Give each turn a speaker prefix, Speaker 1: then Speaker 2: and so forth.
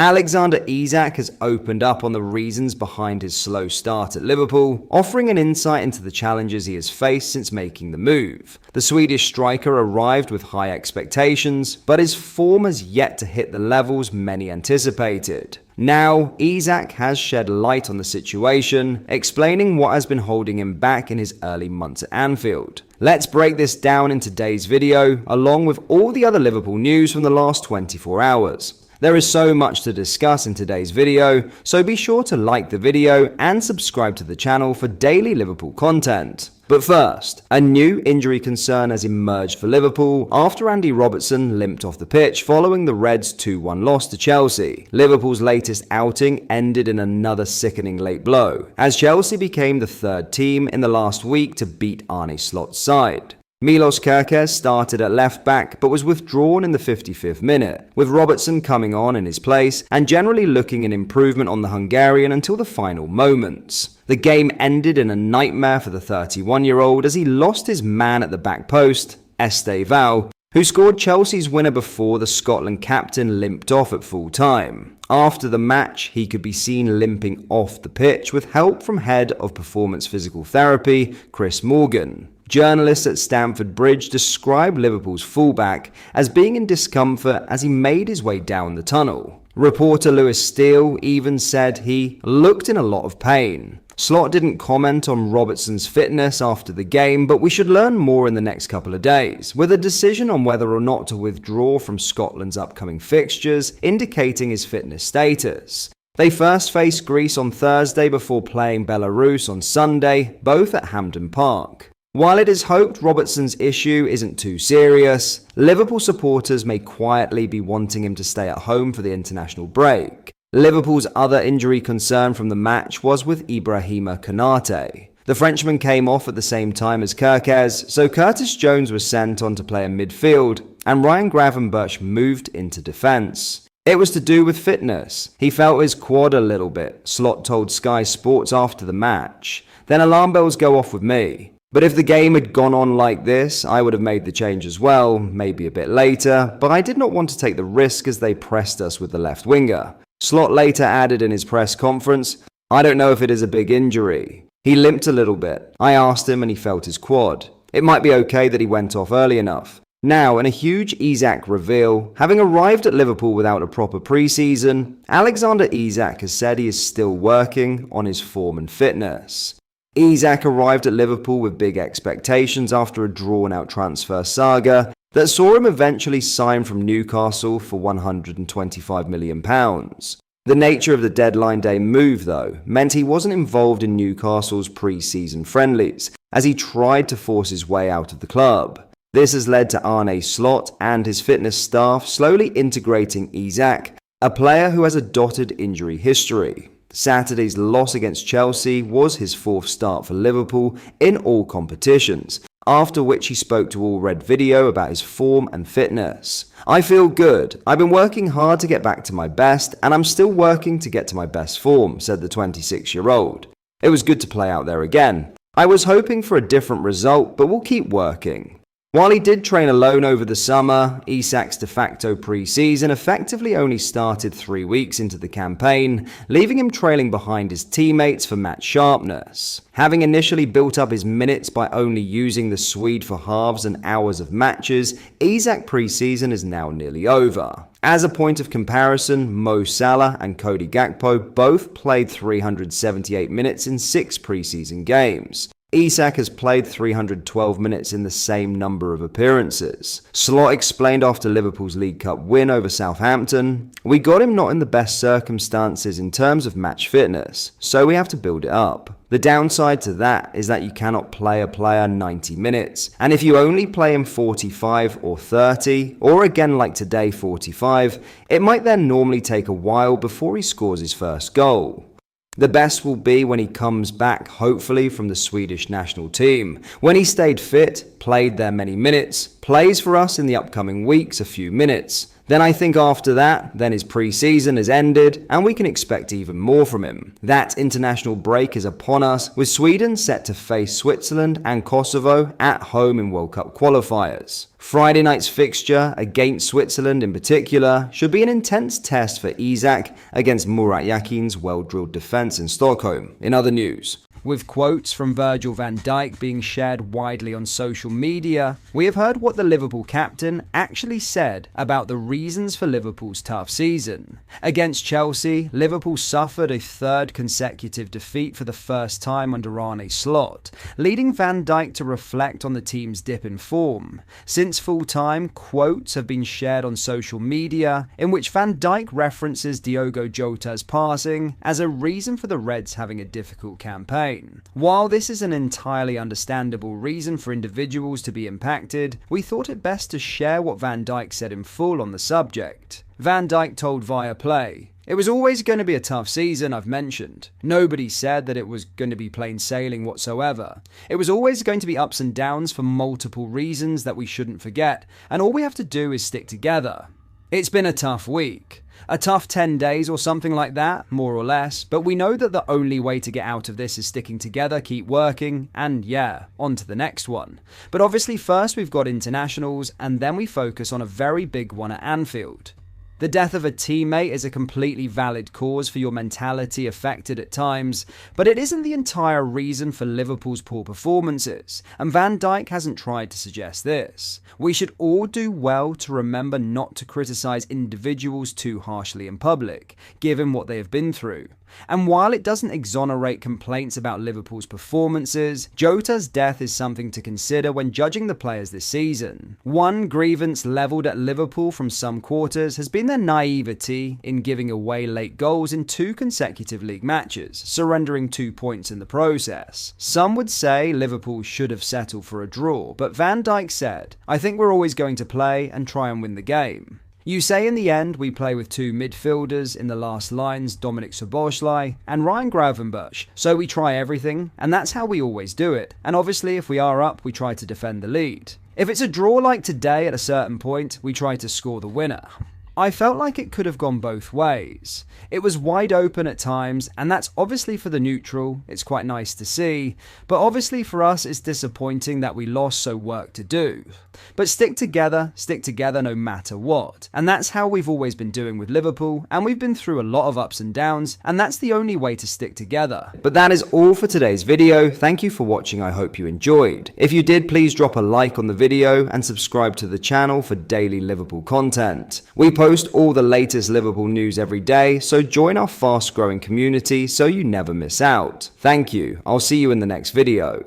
Speaker 1: Alexander Isak has opened up on the reasons behind his slow start at Liverpool, offering an insight into the challenges he has faced since making the move. The Swedish striker arrived with high expectations, but his form has yet to hit the levels many anticipated. Now, Isak has shed light on the situation, explaining what has been holding him back in his early months at Anfield. Let's break this down in today's video, along with all the other Liverpool news from the last 24 hours. There is so much to discuss in today's video, so be sure to like the video and subscribe to the channel for daily Liverpool content. But first, a new injury concern has emerged for Liverpool after Andy Robertson limped off the pitch following the Reds' 2-1 loss to Chelsea. Liverpool's latest outing ended in another sickening late blow, as Chelsea became the third team in the last week to beat Arne Slot's side. Milos Kerkez started at left-back but was withdrawn in the 55th minute, with Robertson coming on in his place and generally looking an improvement on the Hungarian until the final moments. The game ended in a nightmare for the 31-year-old as he lost his man at the back post, Estevao, who scored Chelsea's winner before the Scotland captain limped off at full time. After the match, he could be seen limping off the pitch with help from head of performance physical therapy, Chris Morgan. Journalists at Stamford Bridge described Liverpool's fullback as being in discomfort as he made his way down the tunnel. Reporter Lewis Steele even said he looked in a lot of pain. Slot didn't comment on Robertson's fitness after the game, but we should learn more in the next couple of days, with a decision on whether or not to withdraw from Scotland's upcoming fixtures indicating his fitness status. They first faced Greece on Thursday before playing Belarus on Sunday, both at Hampden Park. While it is hoped Robertson's issue isn't too serious, Liverpool supporters may quietly be wanting him to stay at home for the international break. Liverpool's other injury concern from the match was with Ibrahima Konate. The Frenchman came off at the same time as Kerkez, so Curtis Jones was sent on to play in midfield, and Ryan Gravenberch moved into defence. It was to do with fitness. He felt his quad a little bit, Slot told Sky Sports after the match. Then alarm bells go off with me. But if the game had gone on like this, I would have made the change as well, maybe a bit later, but I did not want to take the risk as they pressed us with the left winger. Slot later added in his press conference, "I don't know if it is a big injury. He limped a little bit. I asked him and he felt his quad. It might be okay that he went off early enough." Now, in a huge Isak reveal, having arrived at Liverpool without a proper pre-season, Alexander Isak has said he is still working on his form and fitness. Isak arrived at Liverpool with big expectations after a drawn-out transfer saga that saw him eventually sign from Newcastle for £125 million. The nature of the deadline day move, though, meant he wasn't involved in Newcastle's pre-season friendlies, as he tried to force his way out of the club. This has led to Arne Slot and his fitness staff slowly integrating Isak, a player who has a dotted injury history. Saturday's loss against Chelsea was his fourth start for Liverpool in all competitions, after which he spoke to All Red Video about his form and fitness. "I feel good. I've been working hard to get back to my best, and I'm still working to get to my best form," said the 26-year-old. "It was good to play out there again. I was hoping for a different result, but we'll keep working." While he did train alone over the summer, Isak's de facto pre-season effectively only started 3 weeks into the campaign, leaving him trailing behind his teammates for match sharpness. Having initially built up his minutes by only using the Swede for halves and hours of matches, Isak pre-season is now nearly over. As a point of comparison, Mo Salah and Cody Gakpo both played 378 minutes in 6 pre-season games. Isak has played 312 minutes in the same number of appearances. Slot explained after Liverpool's League Cup win over Southampton, "We got him not in the best circumstances in terms of match fitness, so we have to build it up. The downside to that is that you cannot play a player 90 minutes, and if you only play him 45 or 30, or again like today 45, it might then normally take a while before he scores his first goal. The best will be when he comes back, hopefully, from the Swedish national team. When he stayed fit, played there many minutes, plays for us in the upcoming weeks a few minutes, Then I think after that, then his pre-season has ended and we can expect even more from him. That international break is upon us, with Sweden set to face Switzerland and Kosovo at home in World Cup qualifiers. Friday night's fixture against Switzerland in particular should be an intense test for Isak against Murat Yakin's well-drilled defence in Stockholm. In other news, with quotes from Virgil van Dijk being shared widely on social media, we have heard what the Liverpool captain actually said about the reasons for Liverpool's tough season. Against Chelsea, Liverpool suffered a third consecutive defeat for the first time under Arne Slot, leading Van Dijk to reflect on the team's dip in form. Since full-time, quotes have been shared on social media in which Van Dijk references Diogo Jota's passing as a reason for the Reds having a difficult campaign. While this is an entirely understandable reason for individuals to be impacted, we thought it best to share what Van Dijk said in full on the subject. Van Dijk told Viaplay, "It was always going to be a tough season, I've mentioned. Nobody said that it was going to be plain sailing whatsoever. It was always going to be ups and downs for multiple reasons that we shouldn't forget, and all we have to do is stick together. It's been a tough week. A tough 10 days or something like that, more or less, but we know that the only way to get out of this is sticking together, keep working, and yeah, on to the next one. But obviously first we've got internationals, and then we focus on a very big one at Anfield. The death of a teammate is a completely valid cause for your mentality affected at times, but it isn't the entire reason for Liverpool's poor performances, and Van Dijk hasn't tried to suggest this. We should all do well to remember not to criticise individuals too harshly in public, given what they have been through. And while it doesn't exonerate complaints about Liverpool's performances, Jota's death is something to consider when judging the players this season. One grievance levelled at Liverpool from some quarters has been their naivety in giving away late goals in 2 consecutive league matches, surrendering 2 points in the process. Some would say Liverpool should have settled for a draw, but Van Dijk said, "I think we're always going to play and try and win the game. You say in the end we play with 2 midfielders in the last lines, Dominik Szoboszlai and Ryan Gravenberch, so we try everything, and that's how we always do it. And obviously if we are up, we try to defend the lead. If it's a draw like today at a certain point, we try to score the winner." I felt like it could have gone both ways. It was wide open at times, and that's obviously for the neutral, it's quite nice to see, but obviously for us it's disappointing that we lost, so work to do. But stick together no matter what, and that's how we've always been doing with Liverpool, and we've been through a lot of ups and downs, and that's the only way to stick together. But that is all for today's video. Thank you for watching, I hope you enjoyed. If you did, please drop a like on the video and subscribe to the channel for daily Liverpool content. We post all the latest Liverpool news every day, so join our fast growing community so you never miss out. Thank you, I'll see you in the next video.